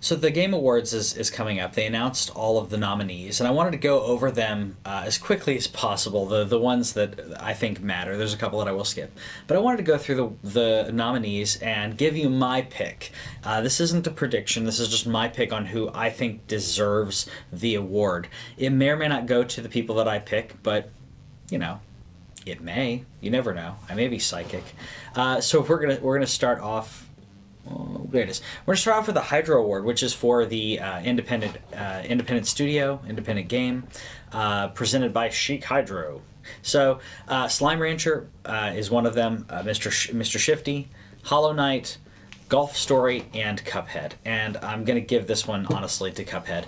So the Game Awards is coming up. They announced all of the nominees, and I wanted to go over them as quickly as possible. The ones that I think matter. There's a couple that I will skip, but I wanted to go through the nominees and give you my pick. This isn't a prediction. This is just my pick on who I think deserves the award. It may or may not go to the people that I pick, but you know, it may. You never know. I may be psychic. So we're gonna start off. Oh, there it is. We're going to start off with the Hydro Award, which is for the independent studio, independent game, presented by Chic Hydro. So, Slime Rancher is one of them. Mr. Shifty, Hollow Knight, Golf Story, and Cuphead. And I'm going to give this one, honestly, to Cuphead.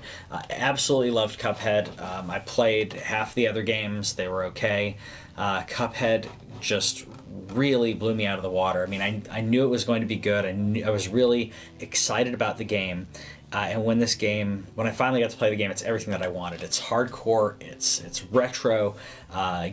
Absolutely loved Cuphead. I played half the other games. They were okay. Cuphead just really blew me out of the water. I mean, I knew it was going to be good. I was really excited about the game. And when I finally got to play the game, it's everything that I wanted. It's hardcore, it's retro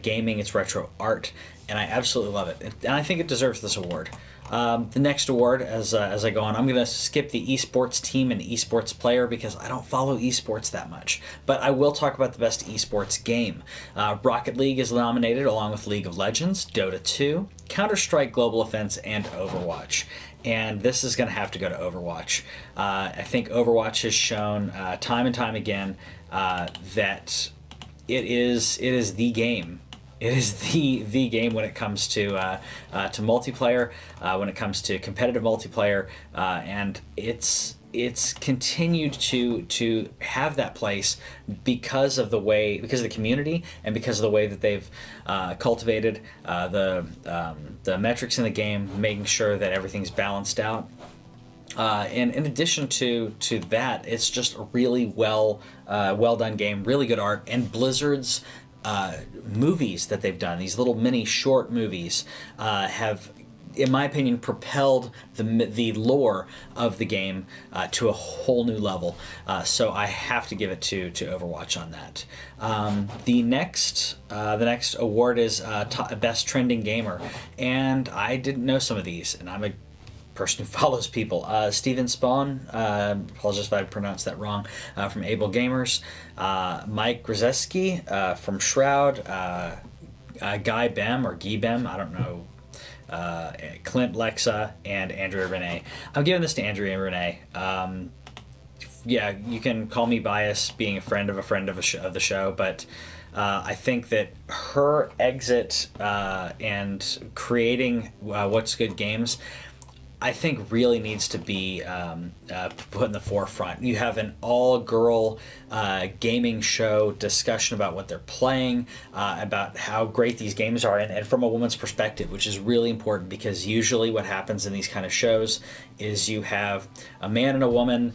gaming, it's retro art, and I absolutely love it. And I think it deserves this award. The next award, as I go on, I'm going to skip the esports team and esports player because I don't follow esports that much. But I will talk about the best esports game. Rocket League is nominated along with League of Legends, Dota 2, Counter-Strike Global Offense, and Overwatch. And this is going to have to go to Overwatch. I think Overwatch has shown time and time again that it is the game. It is the game when it comes to multiplayer, when it comes to competitive multiplayer, and it's continued to have that place because of the community and because of the way that they've cultivated the metrics in the game, making sure that everything's balanced out. And in addition to that, it's just a really well done game, really good art, and Blizzard's movies that they've done, these little mini short movies, have, in my opinion, propelled the lore of the game to a whole new level. So I have to give it to Overwatch on that. The next award is Best Trending Gamer, and I didn't know some of these, and I'm a person who follows people. Steven Spawn, apologize if I pronounced that wrong, from Able Gamers. Mike Grzeski from Shroud. Guy Bem, or Guy Bem, I don't know. Clint Lexa, and Andrea Renee. I'm giving this to Andrea Renee. Yeah, you can call me biased, being a friend of the show, but I think that her exit and creating What's Good Games, I think really needs to be put in the forefront. You have an all-girl gaming show discussion about what they're playing, about how great these games are, and from a woman's perspective, which is really important because usually what happens in these kind of shows is you have a man and a woman,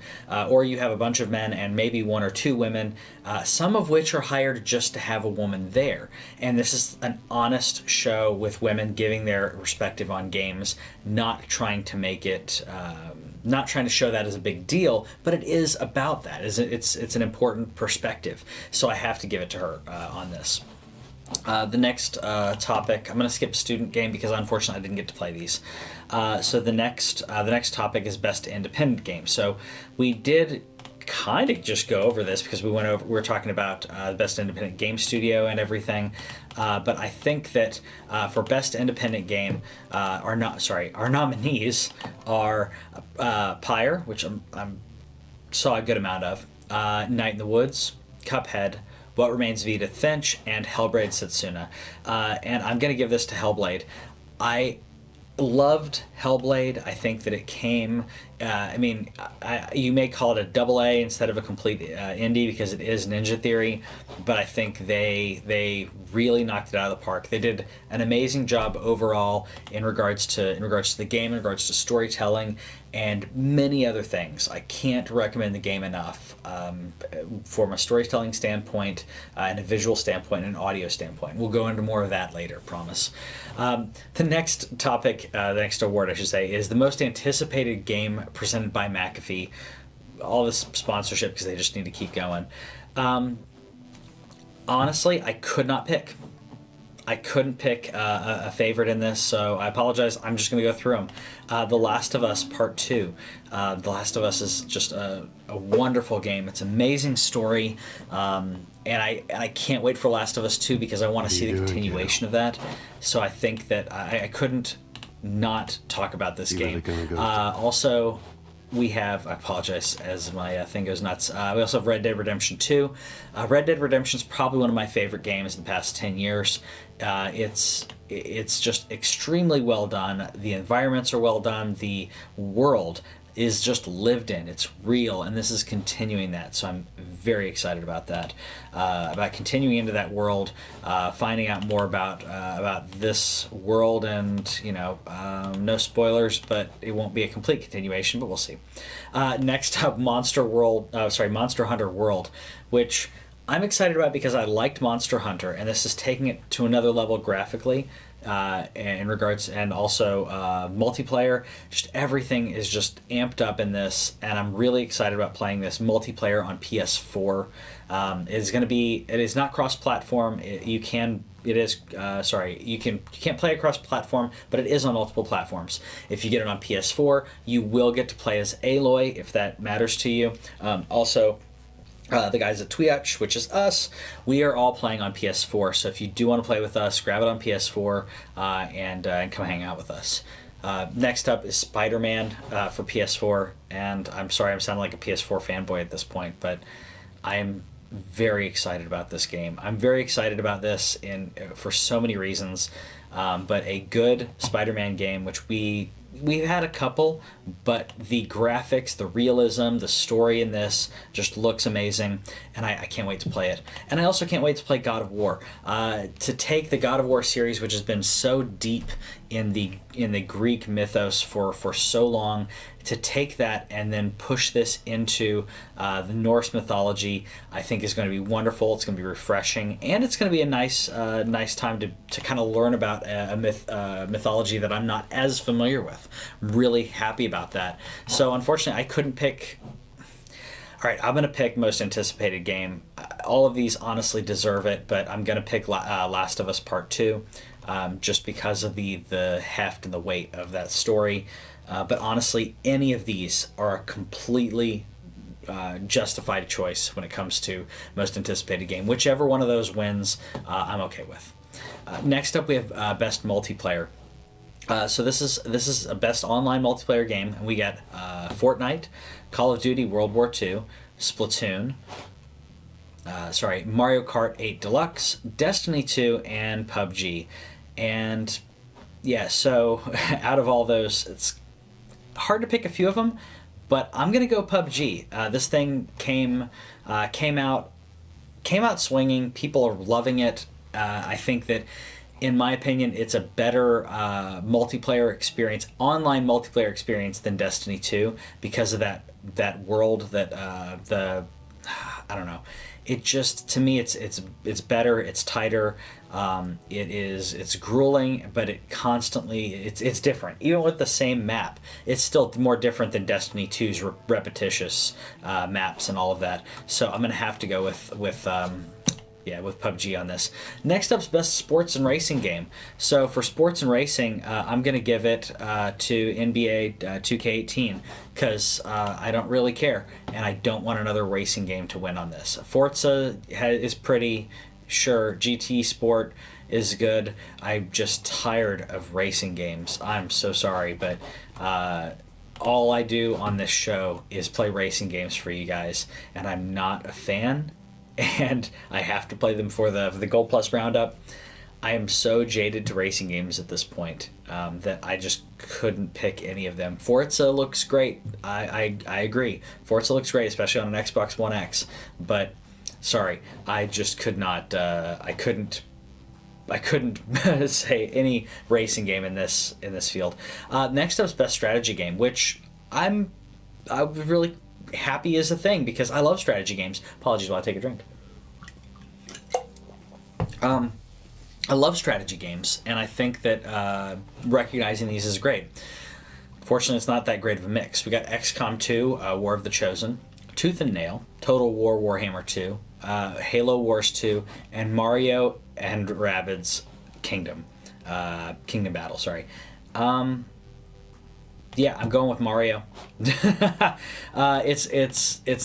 or you have a bunch of men and maybe one or two women, some of which are hired just to have a woman there. And this is an honest show with women giving their perspective on games, not trying to make it, not trying to show that as a big deal, but it is about that. It's an important perspective. So I have to give it to her on this. The next topic, I'm going to skip student game because unfortunately I didn't get to play these. So the next topic is best independent game. So we did kind of just go over this because we were talking about the best independent game studio and everything. But I think that for best independent game, our nominees are Pyre, which I saw a good amount of, Night in the Woods, Cuphead, What Remains of Edith Finch, and Hellblade Setsuna. And I'm going to give this to Hellblade. I loved Hellblade. I think that it came, you may call it a double A instead of a complete indie because it is Ninja Theory, but I think they really knocked it out of the park. They did an amazing job overall in regards to the game, in regards to storytelling, and many other things. I can't recommend the game enough from a storytelling standpoint, and a visual standpoint, and an audio standpoint. We'll go into more of that later, promise. The next topic, the next award, I should say, is the most anticipated game presented by McAfee. All this sponsorship because they just need to keep going. Honestly, I could not pick. I couldn't pick a favorite in this, so I apologize. I'm just going to go through them. The Last of Us Part 2. The Last of Us is just a wonderful game. It's an amazing story, and I can't wait for Last of Us 2 because I want to see the continuation of that. So I think that I couldn't not talk about this game. Also, we have, I apologize as my thing goes nuts, we also have Red Dead Redemption 2. Red Dead Redemption is probably one of my favorite games in the past 10 years. It's just extremely well done. The environments are well done. The world is just lived in. It's real, and this is continuing that. So I'm very excited about that. About continuing into that world, finding out more about this world, and no spoilers, but it won't be a complete continuation, but we'll see. Next up, Monster Hunter World, which I'm excited about because I liked Monster Hunter, and this is taking it to another level graphically. In regards, and also multiplayer, just everything is just amped up in this, and I'm really excited about playing this multiplayer on PS4. It is not cross-platform. You can't play across platform, but it is on multiple platforms. If you get it on PS4, you will get to play as Aloy, if that matters to you. Also, the guys at TWIOCH, which is us, we are all playing on PS4. So if you do want to play with us, grab it on PS4 and come hang out with us. Next up is Spider-Man for PS4, and I'm sorry I'm sounding like a PS4 fanboy at this point, but I am very excited about this game. I'm very excited about this for so many reasons, but a good Spider-Man game, which we've had a couple, but the graphics, the realism, the story in this just looks amazing, and I can't wait to play it. And I also can't wait to play God of War. To take the God of War series, which has been so deep in the Greek mythos for so long, to take that and then push this into the Norse mythology, I think is going to be wonderful. It's going to be refreshing, and it's going to be a nice time to kind of learn about a mythology that I'm not as familiar with. I'm really happy about that. So unfortunately, I couldn't pick. All right, I'm going to pick most anticipated game. All of these honestly deserve it, but I'm going to pick Last of Us Part 2, just because of the heft and the weight of that story. But honestly, any of these are a completely justified choice when it comes to most anticipated game. Whichever one of those wins, I'm okay with. Next up, we have Best Multiplayer. So this is a best online multiplayer game, and we got Fortnite, Call of Duty World War II, Splatoon, Mario Kart 8 Deluxe, Destiny 2, and PUBG. And yeah, so out of all those, it's hard to pick a few of them, but I'm gonna go PUBG. This thing came out swinging. People are loving it. I think that, in my opinion, it's a better multiplayer experience, online multiplayer experience than Destiny 2 because of that world, I don't know. It just, to me, it's better, it's tighter. It's grueling, but it's different. Even with the same map, it's still more different than Destiny 2's repetitious maps and all of that. So I'm gonna have to go with PUBG on this. Next up's best sports and racing game. So for sports and racing, I'm going to give it to NBA 2K18 because I don't really care, and I don't want another racing game to win on this. Forza is pretty, sure. GT Sport is good. I'm just tired of racing games. I'm so sorry, but all I do on this show is play racing games for you guys, and I'm not a fan. And I have to play them for the Gold Plus Roundup. I am so jaded to racing games at this point that I just couldn't pick any of them. Forza looks great. I agree. Forza looks great, especially on an Xbox One X. But sorry, I just could not. I couldn't say any racing game in this field. Next up is best strategy game, which I was really happy is a thing because I love strategy games. Apologies while I take a drink. I love strategy games, and I think that recognizing these is great. Fortunately, it's not that great of a mix. We got XCOM 2, War of the Chosen, Tooth and Nail, Total War Warhammer 2, Halo Wars 2, and Mario and Rabbids Kingdom Battle. Sorry. Yeah, I'm going with Mario. It's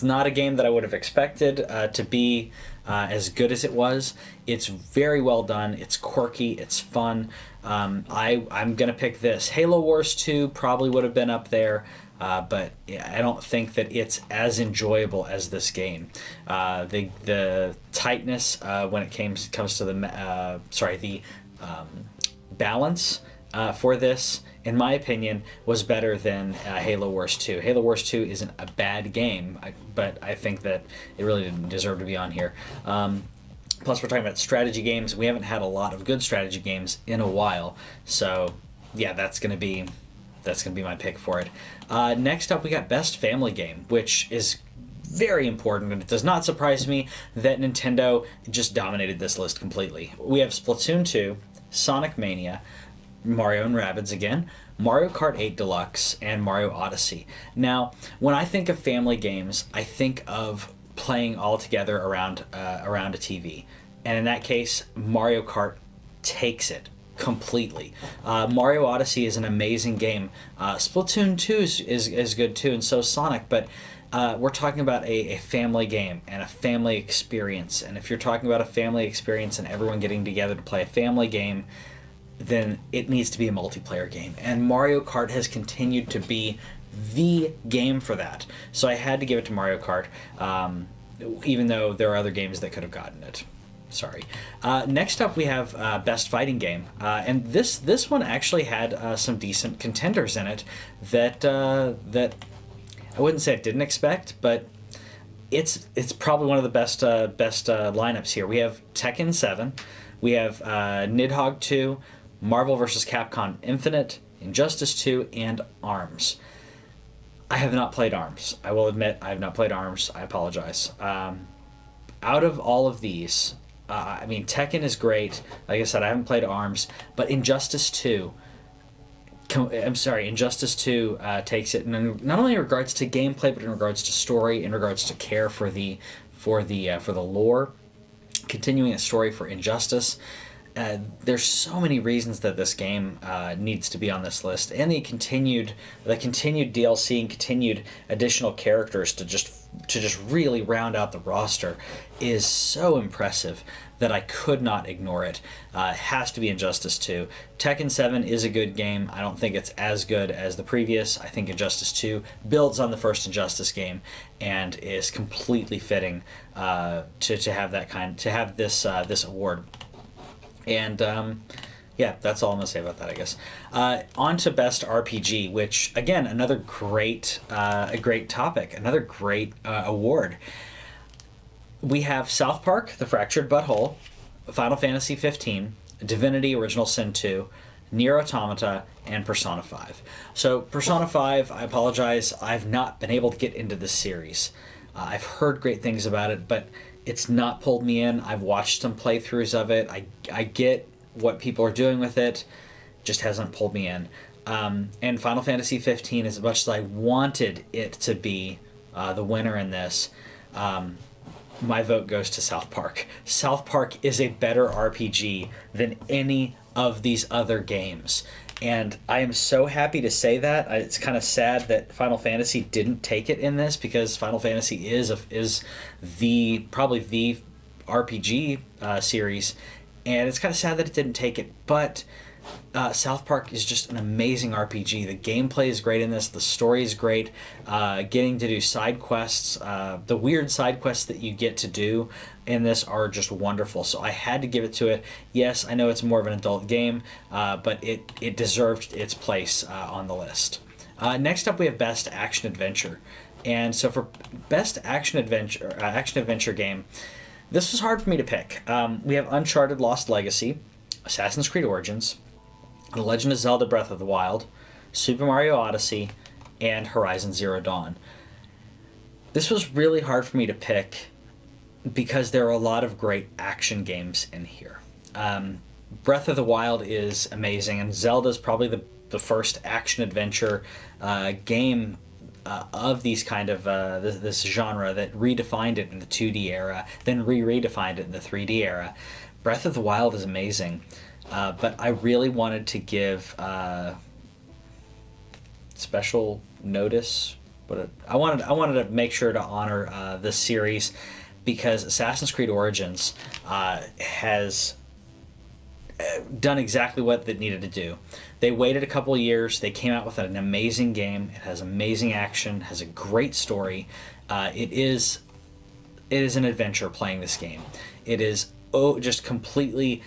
not a game that I would have expected to be as good as it was. It's very well done. It's quirky. It's fun. I'm gonna pick this. Halo Wars 2 probably would have been up there, but I don't think that it's as enjoyable as this game. The tightness when it comes to the balance for this, in my opinion, was better than Halo Wars 2. Halo Wars 2 isn't a bad game, but I think that it really didn't deserve to be on here. Plus, we're talking about strategy games. We haven't had a lot of good strategy games in a while, so yeah, that's gonna be my pick for it. Next up, we got Best Family Game, which is very important, and it does not surprise me that Nintendo just dominated this list completely. We have Splatoon 2, Sonic Mania, Mario and Rabbids again, Mario Kart 8 Deluxe, and Mario Odyssey. Now, when I think of family games, I think of playing all together around a TV. And in that case, Mario Kart takes it completely. Mario Odyssey is an amazing game. Splatoon 2 is good too, and so is Sonic, but we're talking about a family game and a family experience. And if you're talking about a family experience and everyone getting together to play a family game, then it needs to be a multiplayer game. And Mario Kart has continued to be the game for that. So I had to give it to Mario Kart, even though there are other games that could have gotten it. Sorry. Next up, we have Best Fighting Game. And this one actually had some decent contenders in it that I wouldn't say I didn't expect, but it's probably one of the best lineups here. We have Tekken 7, we have Nidhogg 2, Marvel vs. Capcom Infinite, Injustice 2, and ARMS. I have not played ARMS. I will admit I have not played ARMS. I apologize. Out of all of these, I mean, Tekken is great. Like I said, I haven't played ARMS, but Injustice 2... Injustice 2 takes it, not only in regards to gameplay, but in regards to story, in regards to care for the lore, continuing a story for Injustice. There's so many reasons that this game needs to be on this list, and the continued DLC and continued additional characters to just really round out the roster is so impressive that I could not ignore it. It has to be Injustice 2. Tekken 7 is a good game. I don't think it's as good as the previous. I think Injustice 2 builds on the first Injustice game and is completely fitting to have this award. And yeah, that's all I'm gonna say about that, I guess. On to Best RPG, which again, another great topic, another great award. We have South Park: The Fractured But Whole, Final Fantasy 15, Divinity: Original Sin 2, Nier Automata, and Persona 5. So Persona 5, I apologize, I've not been able to get into this series. I've heard great things about it, but it's not pulled me in. I've watched some playthroughs of it. I get what people are doing with it, just hasn't pulled me in. And Final Fantasy 15, as much as I wanted it to be the winner in this, my vote goes to South Park. South Park is a better RPG than any of these other games. And I am so happy to say that. It's kind of sad that Final Fantasy didn't take it in this, because Final Fantasy is probably the RPG series, and it's kind of sad that it didn't take it. But South Park is just an amazing RPG. The gameplay is great in this. The story is great. Getting to do side quests, the weird side quests that you get to do in this are just wonderful. So I had to give it to it. Yes, I know it's more of an adult game, but it deserved its place on the list. Next up, we have Best Action Adventure. And so for Best Action Adventure game, this was hard for me to pick. We have Uncharted Lost Legacy, Assassin's Creed Origins, The Legend of Zelda Breath of the Wild, Super Mario Odyssey, and Horizon Zero Dawn. This was really hard for me to pick because there are a lot of great action games in here. Breath of the Wild is amazing, and Zelda is probably the first action-adventure game of these kind of this genre that redefined it in the 2D era, then redefined it in the 3D era. Breath of the Wild is amazing. but I really wanted to give special notice. But I wanted to make sure to honor this series because Assassin's Creed Origins has done exactly what it needed to do. They waited a couple of years. They came out with an amazing game. It has amazing action, has a great story. It is an adventure playing this game. It is just completely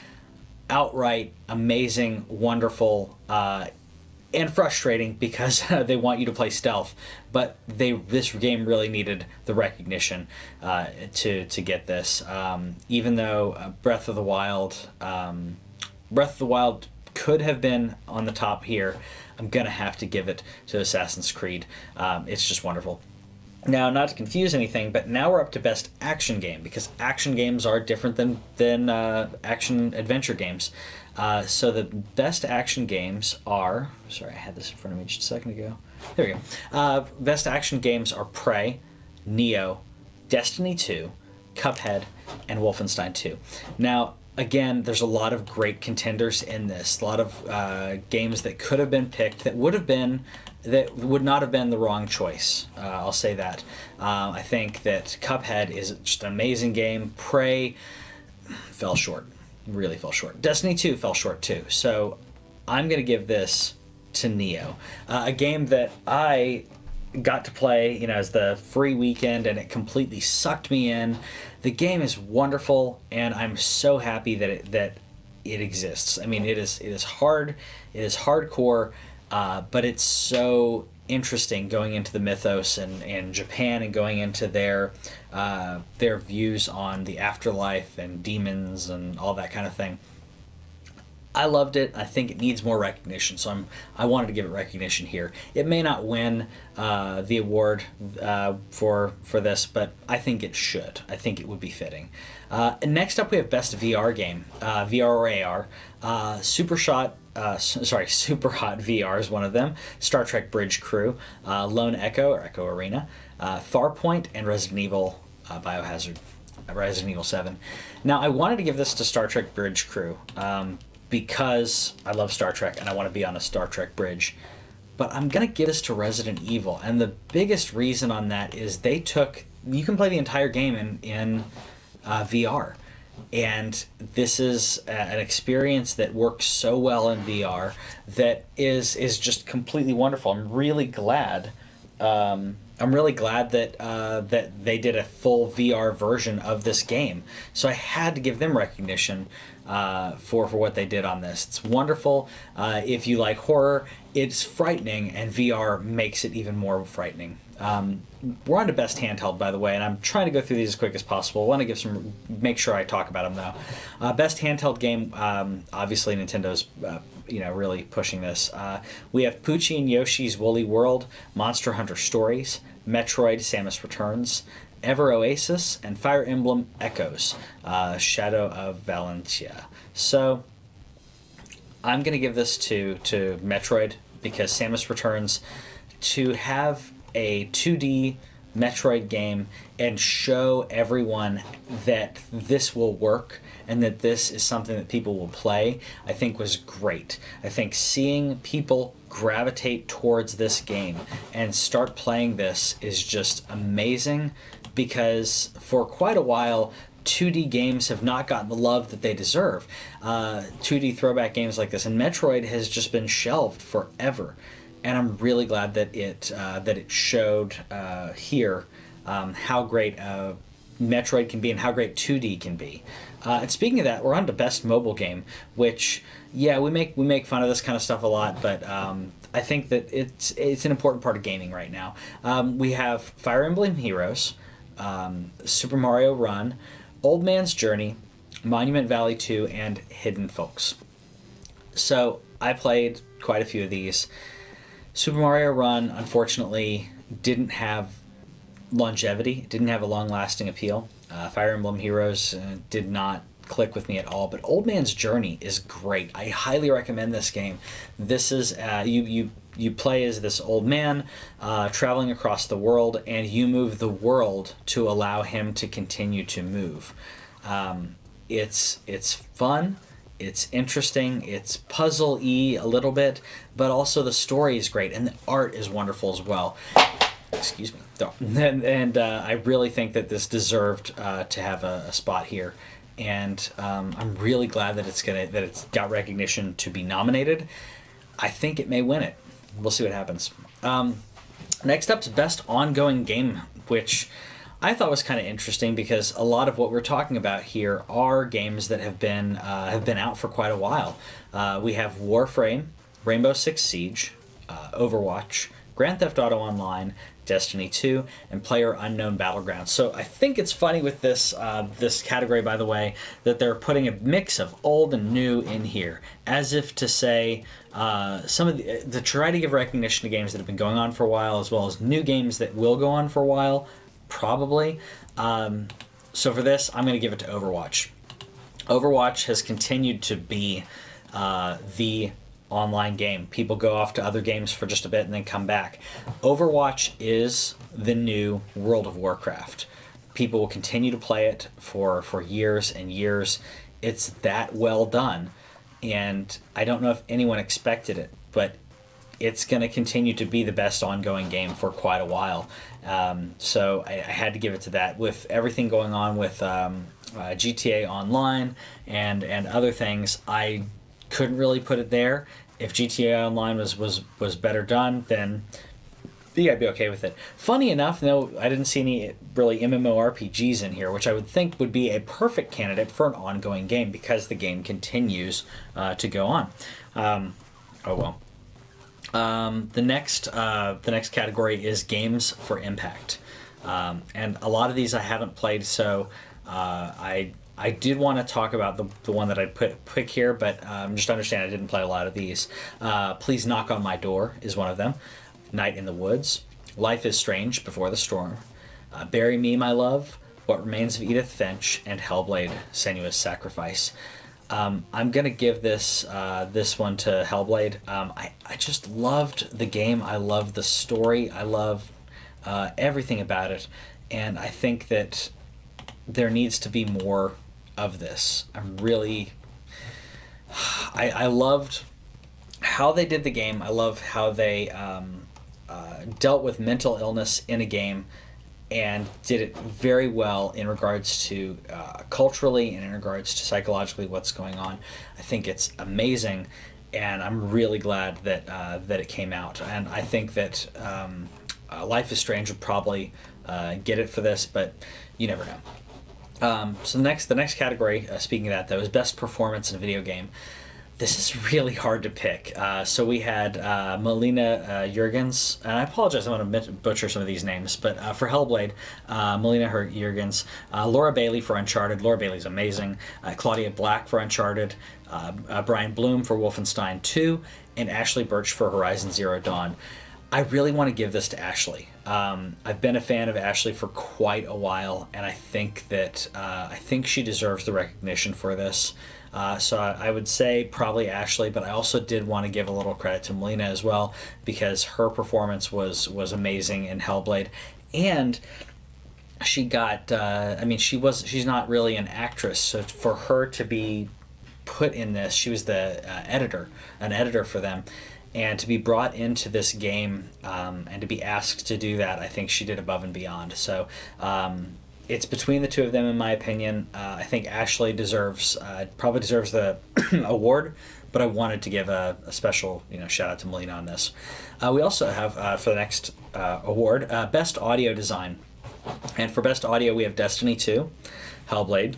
outright amazing, wonderful, and frustrating because they want you to play stealth. But this game really needed the recognition to get this. Even though Breath of the Wild could have been on the top here, I'm gonna have to give it to Assassin's Creed. It's just wonderful. Now, not to confuse anything, but now we're up to Best Action Game, because action games are different than action adventure games. So the Best Action Games are... Sorry, I had this in front of me just a second ago. There we go. Best Action Games are Prey, Nioh, Destiny 2, Cuphead, and Wolfenstein 2. Now, again, there's a lot of great contenders in this. A lot of games that could have been picked that would not have been the wrong choice. I'll say that. I think that Cuphead is just an amazing game. Prey fell short. Really fell short. Destiny 2 fell short too. So I'm going to give this to Nioh. A game that I got to play, as the free weekend, and it completely sucked me in. The game is wonderful, and I'm so happy that it exists. I mean, it is hard. It is hardcore. But it's so interesting going into the mythos and Japan and going into their views on the afterlife and demons and all that kind of thing. I loved it. I think it needs more recognition, so I wanted to give it recognition here. It may not win the award for this, but I think it should. I think it would be fitting. And next up, we have Best VR Game, VR or AR. Super Hot VR is one of them. Star Trek Bridge Crew, Lone Echo or Echo Arena, Farpoint, and Resident Evil Biohazard, Resident Evil 7. Now, I wanted to give this to Star Trek Bridge Crew because I love Star Trek and I want to be on a Star Trek bridge. But I'm going to give this to Resident Evil. And the biggest reason on that is you can play the entire game in VR. And this is an experience that works so well in VR that is just completely wonderful. I'm really glad that they did a full VR version of this game. So I had to give them recognition for what they did on this. It's wonderful. If you like horror, it's frightening, and VR makes it even more frightening. We're on to Best Handheld, by the way, and I'm trying to go through these as quick as possible. I want to make sure I talk about them, though. Best Handheld Game, obviously Nintendo's really pushing this. We have Poochie and Yoshi's Woolly World, Monster Hunter Stories, Metroid Samus Returns, Ever Oasis, and Fire Emblem Echoes, Shadow of Valentia. So I'm going to give this to Metroid, because Samus Returns, to have a 2D Metroid game and show everyone that this will work and that this is something that people will play, I think was great. I think seeing people gravitate towards this game and start playing this is just amazing, because for quite a while 2D games have not gotten the love that they deserve. 2D throwback games like this, and Metroid has just been shelved forever. And I'm really glad that it showed here how great Metroid can be and how great 2D can be. And speaking of that, we're on to Best Mobile Game, which, yeah, we make fun of this kind of stuff a lot, but I think that it's an important part of gaming right now. We have Fire Emblem Heroes, Super Mario Run, Old Man's Journey, Monument Valley 2, and Hidden Folks. So I played quite a few of these. Super Mario Run, unfortunately, didn't have longevity, didn't have a long-lasting appeal. Fire Emblem Heroes did not click with me at all, but Old Man's Journey is great. I highly recommend this game. This is, you play as this old man traveling across the world, and you move the world to allow him to continue to move. It's fun. It's interesting. It's puzzle-y a little bit, but also the story is great and the art is wonderful as well. Excuse me. And I really think that this deserved to have a spot here. And I'm really glad that it's got recognition to be nominated. I think it may win it. We'll see what happens. Next up is Best Ongoing Game, which I thought was kind of interesting because a lot of what we're talking about here are games that have been out for quite a while. We have Warframe, Rainbow Six Siege, Overwatch, Grand Theft Auto Online, Destiny 2, and PlayerUnknown Battlegrounds. So I think it's funny with this this category, by the way, that they're putting a mix of old and new in here, as if to say some of the try to give recognition to games that have been going on for a while, as well as new games that will go on for a while, probably. So for this, I'm going to give it to Overwatch. Overwatch has continued to be the online game. People go off to other games for just a bit and then come back. Overwatch is the new World of Warcraft. People will continue to play it for years and years. It's that well done. And I don't know if anyone expected it, but it's going to continue to be the best ongoing game for quite a while. So I had to give it to that. With everything going on with GTA Online and other things, I couldn't really put it there. If GTA Online was better done, then I'd be okay with it. Funny enough, no, I didn't see any really MMORPGs in here, which I would think would be a perfect candidate for an ongoing game because the game continues to go on. Oh well. The next category is Games for Impact, and a lot of these I haven't played, so I did want to talk about the one that I pick here, but just understand I didn't play a lot of these. Please Knock on My Door is one of them. Night in the Woods, Life is Strange Before the Storm, Bury Me, My Love, What Remains of Edith Finch, and Hellblade: Senua's Sacrifice. I'm gonna give this one to Hellblade. I just loved the game. I loved the story. I love everything about it, and I think that there needs to be more of this. I loved how they did the game. I love how they dealt with mental illness in a game and did it very well in regards to culturally and in regards to psychologically what's going on. I think it's amazing, and I'm really glad that it came out. And I think that Life is Strange would probably get it for this, but you never know. So the next category, speaking of that though, is Best Performance in a Video Game. This is really hard to pick. So we had Melina Jurgens, and I apologize, I'm going to butcher some of these names, but for Hellblade, Melina Jurgens, Laura Bailey for Uncharted. Laura Bailey's amazing. Claudia Black for Uncharted, Brian Bloom for Wolfenstein 2, and Ashley Birch for Horizon Zero Dawn. I really want to give this to Ashley. I've been a fan of Ashley for quite a while, and I think that she deserves the recognition for this. So I would say probably Ashley, but I also did want to give a little credit to Melina as well, because her performance was amazing in Hellblade, and she got. She's not really an actress, so for her to be put in this, she was the an editor for them. And to be brought into this game and to be asked to do that, I think she did above and beyond. So it's between the two of them, in my opinion. I think Ashley probably deserves the award, but I wanted to give a special shout out to Melina on this. We also have for the next award, Best Audio Design. And for Best Audio, we have Destiny 2, Hellblade,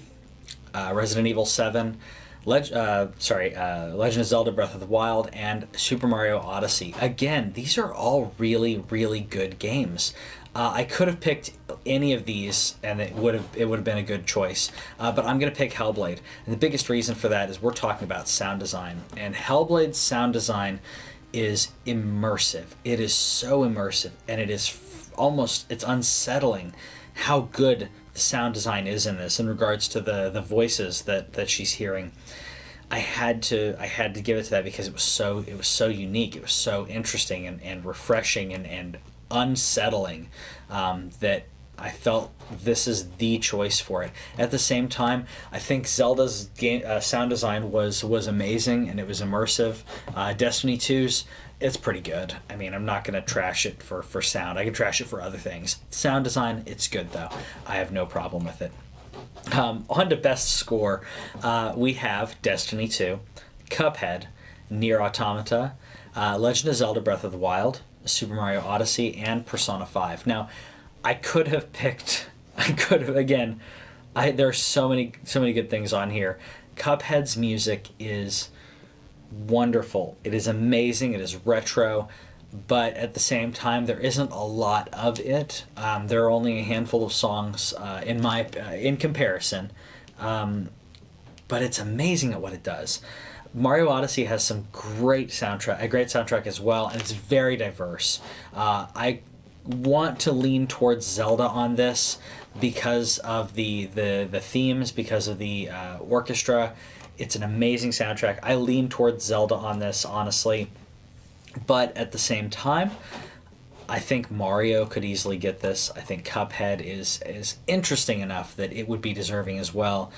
Resident Evil 7, Legend of Zelda Breath of the Wild, and Super Mario Odyssey. Again, these are all really, really good games. I could have picked any of these, and it would have been a good choice. But I'm going to pick Hellblade, and the biggest reason for that is we're talking about sound design, and Hellblade's sound design is immersive. It is so immersive, and it is it's unsettling how good the sound design is in this in regards to the voices that she's hearing. I had to give it to that because it was so unique. It was so interesting and refreshing and unsettling that I felt this is the choice for it. At the same time, I think Zelda's sound design was amazing and it was immersive. Destiny 2's, it's pretty good. I mean, I'm not going to trash it for sound. I can trash it for other things. Sound design, it's good though. I have no problem with it. On to best score, we have Destiny 2, Cuphead, Nier Automata, Legend of Zelda Breath of the Wild, Super Mario Odyssey, and Persona 5. Now, I could have again, there's so many good things on here. Cuphead's music is wonderful. It is amazing. It is retro, but at the same time, there isn't a lot of it. There are only a handful of songs in comparison, but it's amazing at what it does. Mario Odyssey has a great soundtrack as well, and it's very diverse. I want to lean towards Zelda on this because of the themes, because of the orchestra. It's an amazing soundtrack. I lean towards Zelda on this, honestly. But at the same time, I think Mario could easily get this. I think Cuphead is interesting enough that it would be deserving as well.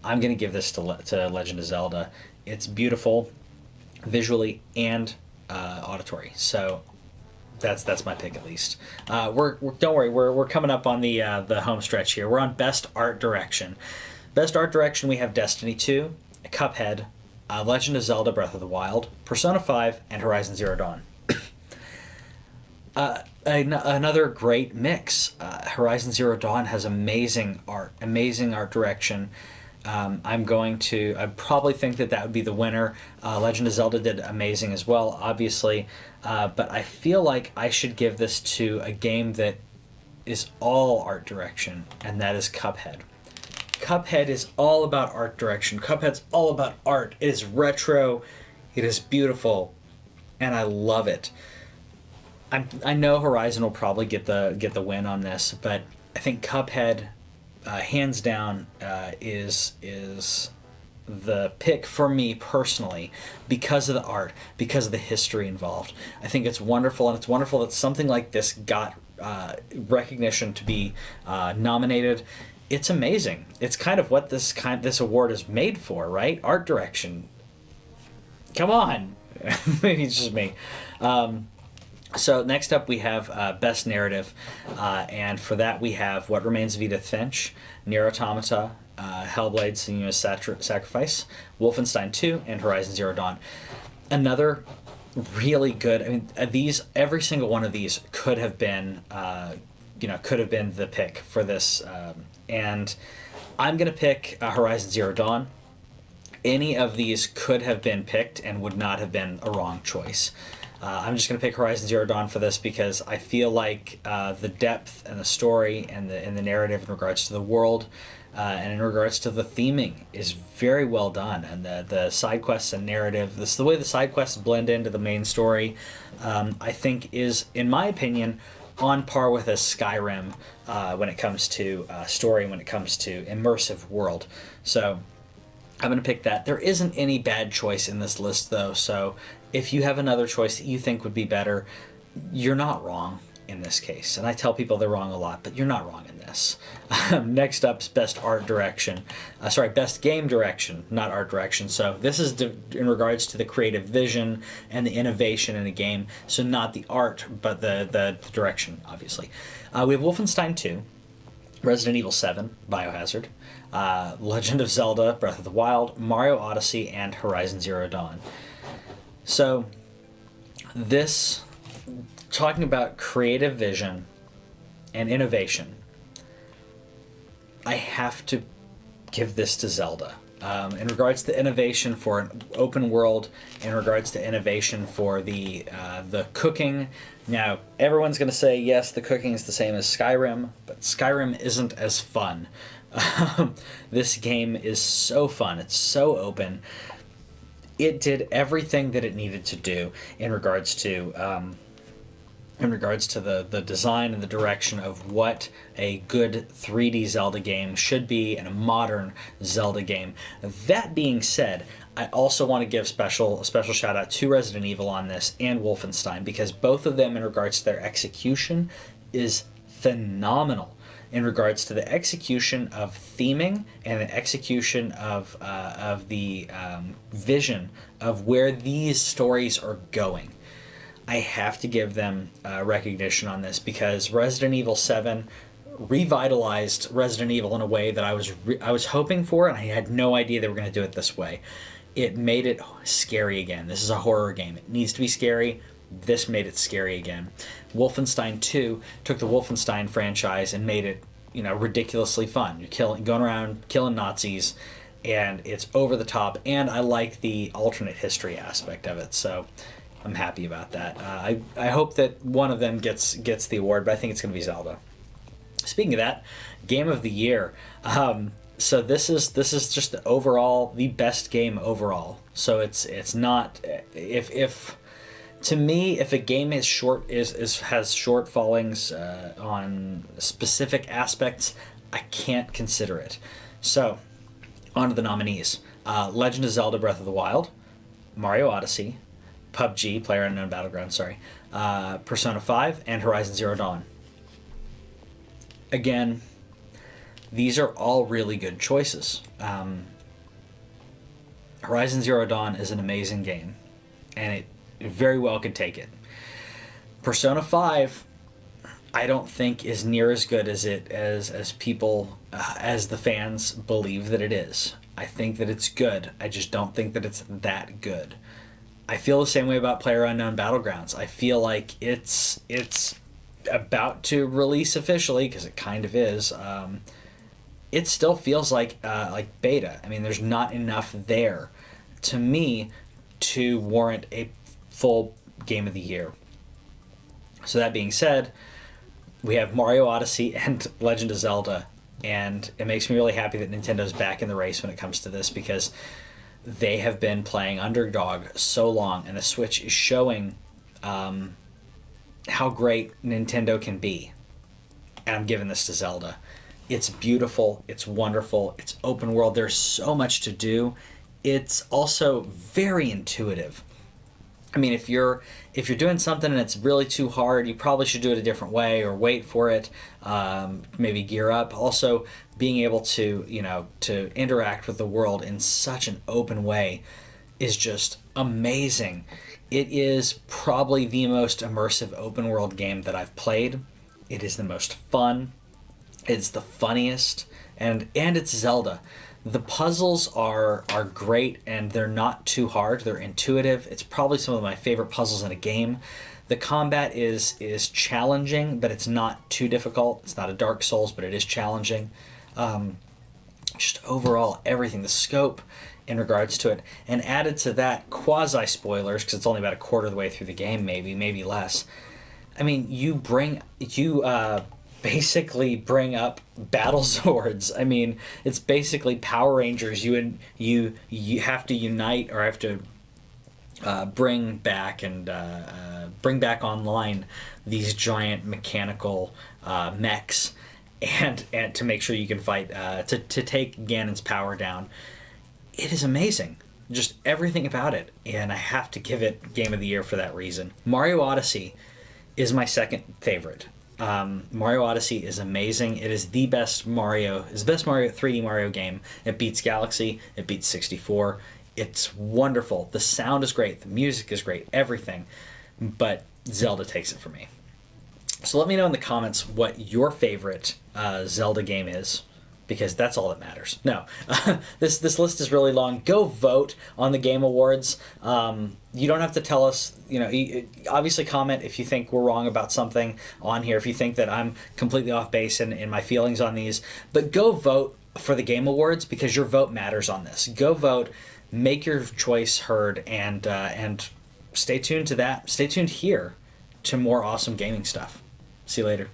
I'm going to give this to Legend of Zelda. It's beautiful, visually and auditory. So that's my pick at least. Don't worry, we're coming up on the home stretch here. We're on Best Art Direction. Best Art Direction, we have Destiny 2, Cuphead, Legend of Zelda Breath of the Wild, Persona 5, and Horizon Zero Dawn. Another great mix. Horizon Zero Dawn has amazing art direction. I'd probably think that would be the winner. Legend of Zelda did amazing as well, obviously. But I feel like I should give this to a game that is all art direction, and that is Cuphead. Cuphead is all about art direction. Cuphead's all about art. It is retro. It is beautiful, and I love it. I know Horizon will probably get the win on this, but I think Cuphead, hands down, is the pick for me personally because of the art, because of the history involved. I think it's wonderful, and it's wonderful that something like this got recognition to be nominated. It's amazing. It's kind of what this award is made for, right? Art direction. Come on. Maybe it's just me. So next up we have Best Narrative, and for that we have What Remains of Edith Finch, Nier Automata, Hellblade: Senua's Sacrifice, Wolfenstein 2, and Horizon Zero Dawn. Another really good. I mean, every single one of these could have been the pick for this, and I'm gonna pick Horizon Zero Dawn. Any of these could have been picked and would not have been a wrong choice. I'm just going to pick Horizon Zero Dawn for this because I feel like the depth and the story and the narrative in regards to the world and in regards to the theming is very well done. And the side quests and narrative, the way the side quests blend into the main story, I think is, in my opinion, on par with a Skyrim when it comes to story, when it comes to immersive world. So I'm going to pick that. There isn't any bad choice in this list, though, so if you have another choice that you think would be better, you're not wrong in this case. And I tell people they're wrong a lot, but you're not wrong in this. Next up is Best Art Direction. Best Game Direction, not Art Direction. So this is in regards to the creative vision and the innovation in a game. So not the art, but the direction, obviously. We have Wolfenstein 2, Resident Evil 7, Biohazard, Legend of Zelda, Breath of the Wild, Mario Odyssey, and Horizon Zero Dawn. So this, talking about creative vision and innovation, I have to give this to Zelda. In regards to innovation for an open world, in regards to innovation for the cooking. Now, everyone's going to say, yes, the cooking is the same as Skyrim, but Skyrim isn't as fun. This game is so fun. It's so open. It did everything that it needed to do in regards to the design and the direction of what a good 3D Zelda game should be and a modern Zelda game. That being said, I also want to give a special shout out to Resident Evil on this and Wolfenstein, because both of them in regards to their execution is phenomenal. in regards to the execution of theming and the execution of the vision of where these stories are going. I have to give them recognition on this, because Resident Evil 7 revitalized Resident Evil in a way that I was hoping for, and I had no idea they were going to do it this way. It made it scary again. This is a horror game. It needs to be scary. This made it scary again. Wolfenstein 2 took the Wolfenstein franchise and made it, ridiculously fun. You're going around killing Nazis, and it's over the top, and I like the alternate history aspect of it, so I'm happy about that. I hope that one of them gets the award, but I think it's going to be Zelda. Speaking of that, Game of the Year. So this is just the best game overall. So it's not, if to me, if a game is short has short fallings on specific aspects, I can't consider it. So on to the nominees: Legend of Zelda: Breath of the Wild, Mario Odyssey, PUBG, PlayerUnknown Battlegrounds, Persona 5, and Horizon Zero Dawn. Again, these are all really good choices. Horizon Zero Dawn is an amazing game, and it very well could take it. Persona 5, I don't think is near as good as people, as the fans believe that it is. I think that it's good. I just don't think that it's that good. I feel the same way about PlayerUnknown Battlegrounds. I feel like it's about to release officially, because it kind of is. It still feels like beta. I mean, there's not enough there, to me, to warrant a full Game of the Year. So that being said, we have Mario Odyssey and Legend of Zelda, and it makes me really happy that Nintendo's back in the race when it comes to this, because they have been playing underdog so long, and the Switch is showing how great Nintendo can be. And I'm giving this to Zelda. It's beautiful, it's wonderful, it's open world, there's so much to do. It's also very intuitive. I mean, if you're doing something and it's really too hard, you probably should do it a different way, or wait for it, maybe gear up. Also, being able to interact with the world in such an open way is just amazing. It is probably the most immersive open world game that I've played. It is the most fun. It's the funniest, and it's Zelda. The puzzles are great, and they're not too hard. They're intuitive. It's probably some of my favorite puzzles in a game. The combat is challenging, but it's not too difficult. It's not a Dark Souls, but it is challenging. Just overall, everything, the scope in regards to it. And added to that, quasi-spoilers, because it's only about a quarter of the way through the game, maybe less. I mean, you basically bring up battle swords. I mean, it's basically Power Rangers. You have to unite, or have to bring back online these giant mechanical mechs, and to make sure you can fight to take Ganon's power down. It is amazing, just everything about it, and I have to give it Game of the Year for that reason. Mario Odyssey is my second favorite. Mario Odyssey is amazing. It is the best Mario 3D Mario game. It beats Galaxy. It beats 64. It's wonderful. The sound is great. The music is great. Everything. But Zelda takes it for me. So let me know in the comments what your favorite Zelda game is, because that's all that matters. No, this list is really long. Go vote on the Game Awards. You don't have to tell us, obviously comment if you think we're wrong about something on here, if you think that I'm completely off base in my feelings on these. But go vote for the Game Awards, because your vote matters on this. Go vote, make your choice heard, and stay tuned to that. Stay tuned here to more awesome gaming stuff. See you later.